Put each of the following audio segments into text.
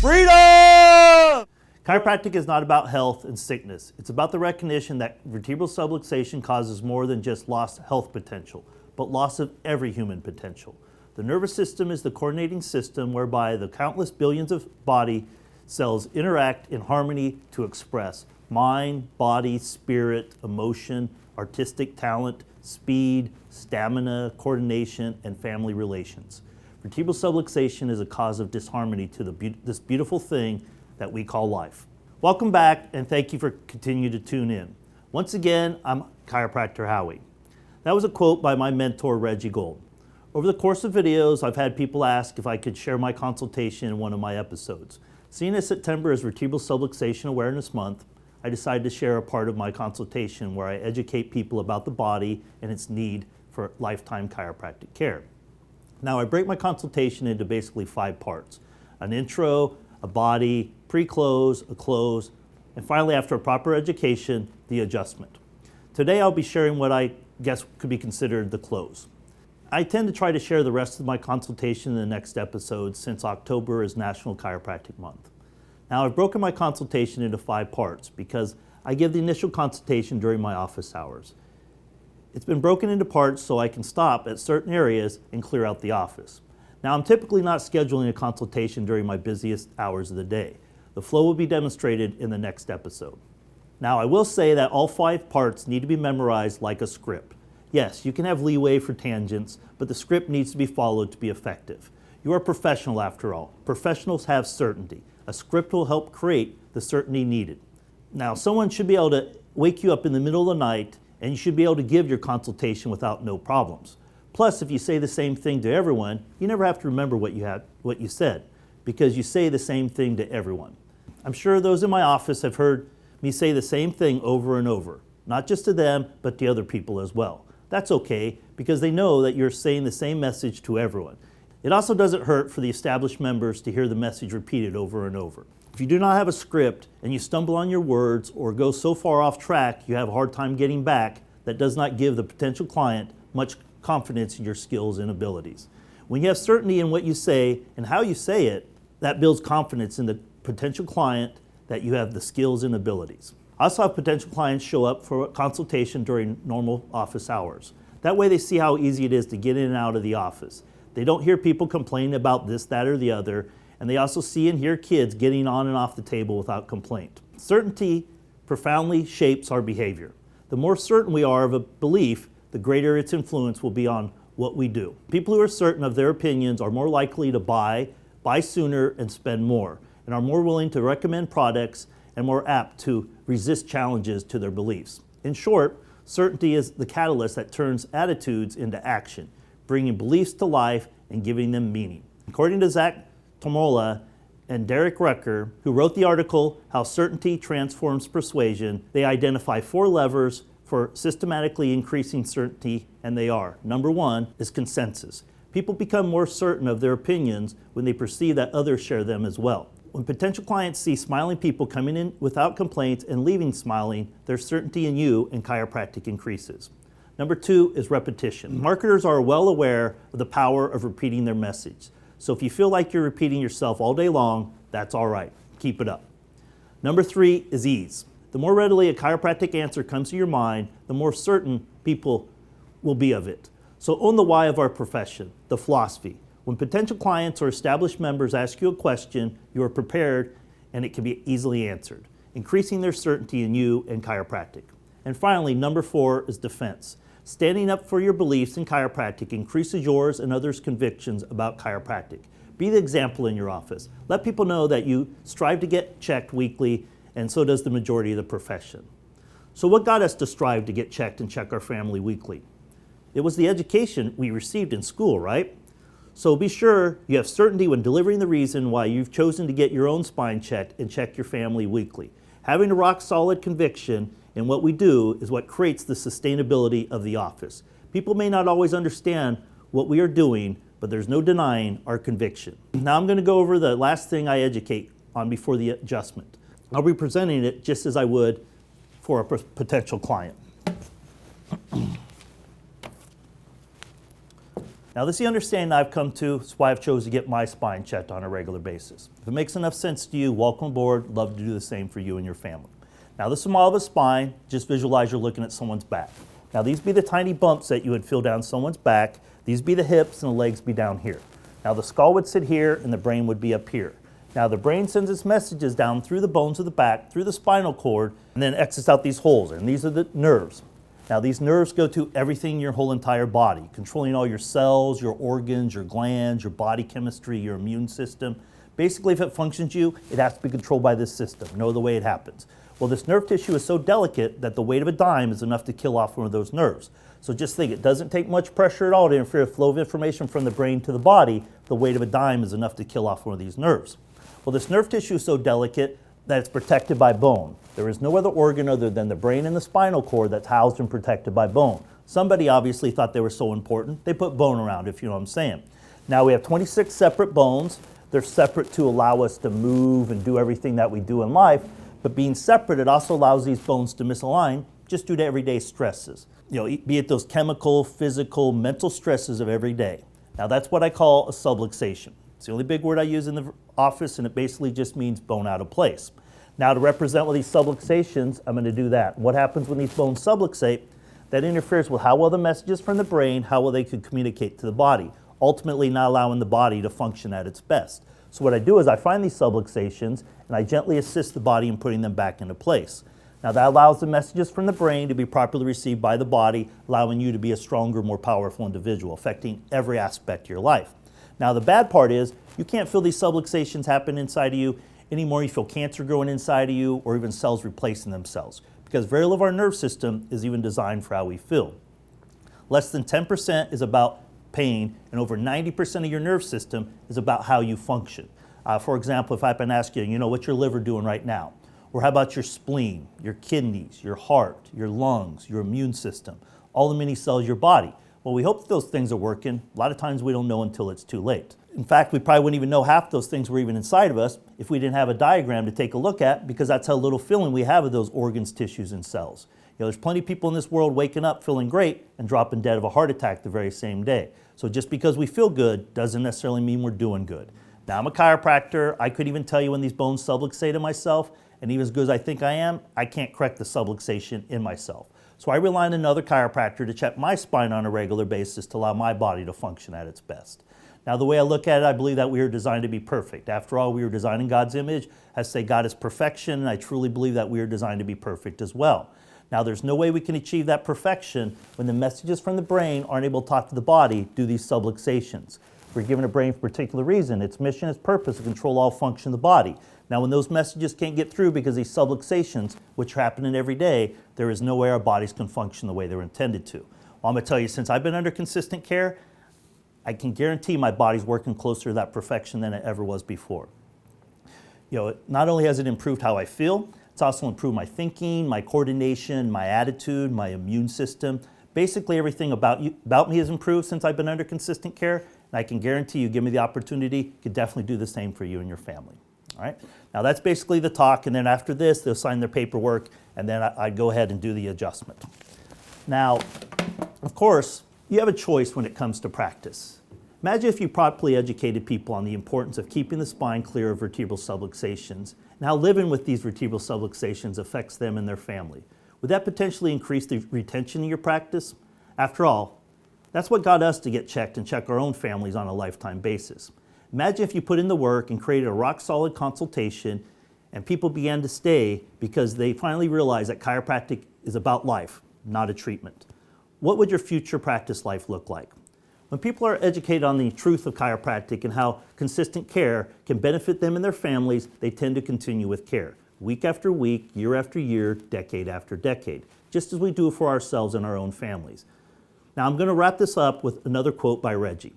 Freedom! Chiropractic is not about health and sickness. It's about the recognition that vertebral subluxation causes more than just lost health potential, but loss of every human potential. The nervous system is the coordinating system whereby the countless billions of body cells interact in harmony to express mind, body, spirit, emotion, artistic talent, speed, stamina, coordination, and family relations. Vertebral subluxation is a cause of disharmony to this beautiful thing that we call life. Welcome back, and thank you for continuing to tune in. Once again, I'm Chiropractor Howie. That was a quote by my mentor, Reggie Gold. Over the course of videos, I've had people ask if I could share my consultation in one of my episodes. Seeing as September is Vertebral Subluxation Awareness Month, I decided to share a part of my consultation where I educate people about the body and its need for lifetime chiropractic care. Now, I break my consultation into basically 5 parts: an intro, a body, pre-close, a close, and finally, after a proper education, the adjustment. Today, I'll be sharing what I guess could be considered the close. I tend to try to share the rest of my consultation in the next episode since October is National Chiropractic Month. Now, I've broken my consultation into 5 parts because I give the initial consultation during my office hours. It's been broken into parts so I can stop at certain areas and clear out the office. Now, I'm typically not scheduling a consultation during my busiest hours of the day. The flow will be demonstrated in the next episode. Now, I will say that all 5 parts need to be memorized like a script. Yes, you can have leeway for tangents, but the script needs to be followed to be effective. You are a professional after all. Professionals have certainty. A script will help create the certainty needed. Now, someone should be able to wake you up in the middle of the night, and you should be able to give your consultation without no problems. Plus, if you say the same thing to everyone, you never have to remember what you said, because you say the same thing to everyone. I'm sure those in my office have heard me say the same thing over and over, not just to them, but to other people as well. That's okay, because they know that you're saying the same message to everyone. It also doesn't hurt for the established members to hear the message repeated over and over. If you do not have a script and you stumble on your words or go so far off track you have a hard time getting back, that does not give the potential client much confidence in your skills and abilities. When you have certainty in what you say and how you say it, that builds confidence in the potential client that you have the skills and abilities. I also have potential clients show up for a consultation during normal office hours. That way they see how easy it is to get in and out of the office. They don't hear people complaining about this, that, or the other, and they also see and hear kids getting on and off the table without complaint. Certainty profoundly shapes our behavior. The more certain we are of a belief, the greater its influence will be on what we do. People who are certain of their opinions are more likely to buy sooner, and spend more, and are more willing to recommend products and more apt to resist challenges to their beliefs. In short, certainty is the catalyst that turns attitudes into action, bringing beliefs to life and giving them meaning. According to Zach Tomola and Derek Rucker, who wrote the article, How Certainty Transforms Persuasion, they identify 4 levers for systematically increasing certainty, and they are: number 1 is consensus. People become more certain of their opinions when they perceive that others share them as well. When potential clients see smiling people coming in without complaints and leaving smiling, their certainty in you and chiropractic increases. Number 2 is repetition. Marketers are well aware of the power of repeating their message. So if you feel like you're repeating yourself all day long, that's all right. Keep it up. Number 3 is ease. The more readily a chiropractic answer comes to your mind, the more certain people will be of it. So own the why of our profession, the philosophy. When potential clients or established members ask you a question, you are prepared and it can be easily answered, increasing their certainty in you and chiropractic. And finally, number 4 is defense. Standing up for your beliefs in chiropractic increases yours and others' convictions about chiropractic. Be the example in your office. Let people know that you strive to get checked weekly, and so does the majority of the profession. So what got us to strive to get checked and check our family weekly? It was the education we received in school, right? So be sure you have certainty when delivering the reason why you've chosen to get your own spine checked and check your family weekly. Having a rock-solid conviction in what we do is what creates the sustainability of the office. People may not always understand what we are doing, but there's no denying our conviction. Now I'm going to go over the last thing I educate on before the adjustment. I'll be presenting it just as I would for a potential client. Now this is the understanding I've come to. That's why I've chosen to get my spine checked on a regular basis. If it makes enough sense to you, welcome aboard. Love to do the same for you and your family. Now this is a model of a spine. Just visualize you're looking at someone's back. Now these be the tiny bumps that you would feel down someone's back. These be the hips and the legs be down here. Now the skull would sit here and the brain would be up here. Now the brain sends its messages down through the bones of the back, through the spinal cord, and then exits out these holes, and these are the nerves. Now these nerves go to everything in your whole entire body, controlling all your cells, your organs, your glands, your body chemistry, your immune system. Basically, if it functions you, it has to be controlled by this system. No other way it happens. Well, this nerve tissue is so delicate that the weight of a dime is enough to kill off one of those nerves. So just think, it doesn't take much pressure at all to interfere with the flow of information from the brain to the body. The weight of a dime is enough to kill off one of these nerves. Well, this nerve tissue is so delicate that it's protected by bone. There is no other organ other than the brain and the spinal cord that's housed and protected by bone. Somebody obviously thought they were so important, they put bone around, if you know what I'm saying. Now we have 26 separate bones. They're separate to allow us to move and do everything that we do in life, but being separate, it also allows these bones to misalign just due to everyday stresses. Be it those chemical, physical, mental stresses of every day. Now that's what I call a subluxation. It's the only big word I use in the office, and it basically just means bone out of place. Now to represent with these subluxations, I'm going to do that. What happens when these bones subluxate? That interferes with how well the messages from the brain, how well they could communicate to the body, ultimately not allowing the body to function at its best. So what I do is I find these subluxations and I gently assist the body in putting them back into place. Now that allows the messages from the brain to be properly received by the body, allowing you to be a stronger, more powerful individual, affecting every aspect of your life. Now the bad part is you can't feel these subluxations happen inside of you anymore. You feel cancer growing inside of you or even cells replacing themselves, because very little of our nerve system is even designed for how we feel. Less than 10% is about pain, and over 90% of your nerve system is about how you function. For example, if I've been asking you, what's your liver doing right now? Or how about your spleen, your kidneys, your heart, your lungs, your immune system, all the many cells of your body? Well, we hope that those things are working. A lot of times we don't know until it's too late. In fact, we probably wouldn't even know half those things were even inside of us if we didn't have a diagram to take a look at, because that's how little feeling we have of those organs, tissues, and cells. There's plenty of people in this world waking up feeling great and dropping dead of a heart attack the very same day. So just because we feel good doesn't necessarily mean we're doing good. Now, I'm a chiropractor. I could even tell you when these bones subluxate in myself, and even as good as I think I am, I can't correct the subluxation in myself. So I rely on another chiropractor to check my spine on a regular basis to allow my body to function at its best. Now, the way I look at it, I believe that we are designed to be perfect. After all, we were designed in God's image. I say God is perfection, and I truly believe that we are designed to be perfect as well. Now, there's no way we can achieve that perfection when the messages from the brain aren't able to talk to the body due to these subluxations. We're given a brain for a particular reason. Its mission, its purpose, to control all function of the body. Now, when those messages can't get through because of these subluxations, which are happening every day, there is no way our bodies can function the way they're intended to. Well, I'm going to tell you, since I've been under consistent care, I can guarantee my body's working closer to that perfection than it ever was before. Not only has it improved how I feel, it's also improved my thinking, my coordination, my attitude, my immune system. Basically, everything about me has improved since I've been under consistent care, and I can guarantee you, give me the opportunity, you could definitely do the same for you and your family. All right? Now, that's basically the talk, and then after this, they'll sign their paperwork, and then I'd go ahead and do the adjustment. Now, of course, you have a choice when it comes to practice. Imagine if you properly educated people on the importance of keeping the spine clear of vertebral subluxations and how living with these vertebral subluxations affects them and their family. Would that potentially increase the retention in your practice? After all, that's what got us to get checked and check our own families on a lifetime basis. Imagine if you put in the work and created a rock-solid consultation and people began to stay because they finally realized that chiropractic is about life, not a treatment. What would your future practice life look like? When people are educated on the truth of chiropractic and how consistent care can benefit them and their families, they tend to continue with care, week after week, year after year, decade after decade, just as we do for ourselves and our own families. Now, I'm going to wrap this up with another quote by Reggie.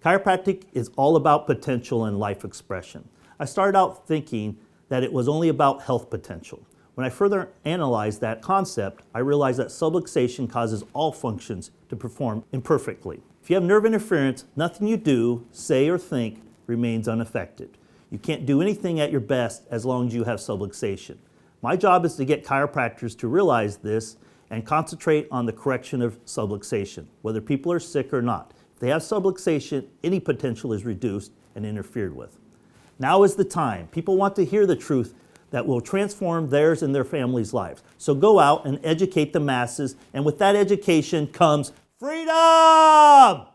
Chiropractic is all about potential and life expression. I started out thinking that it was only about health potential. When I further analyzed that concept, I realized that subluxation causes all functions to perform imperfectly. If you have nerve interference, nothing you do, say, or think remains unaffected. You can't do anything at your best as long as you have subluxation. My job is to get chiropractors to realize this and concentrate on the correction of subluxation, whether people are sick or not. they have subluxation, any potential is reduced and interfered with. Now is the time. People want to hear the truth that will transform theirs and their families' lives. So go out and educate the masses, and with that education comes freedom!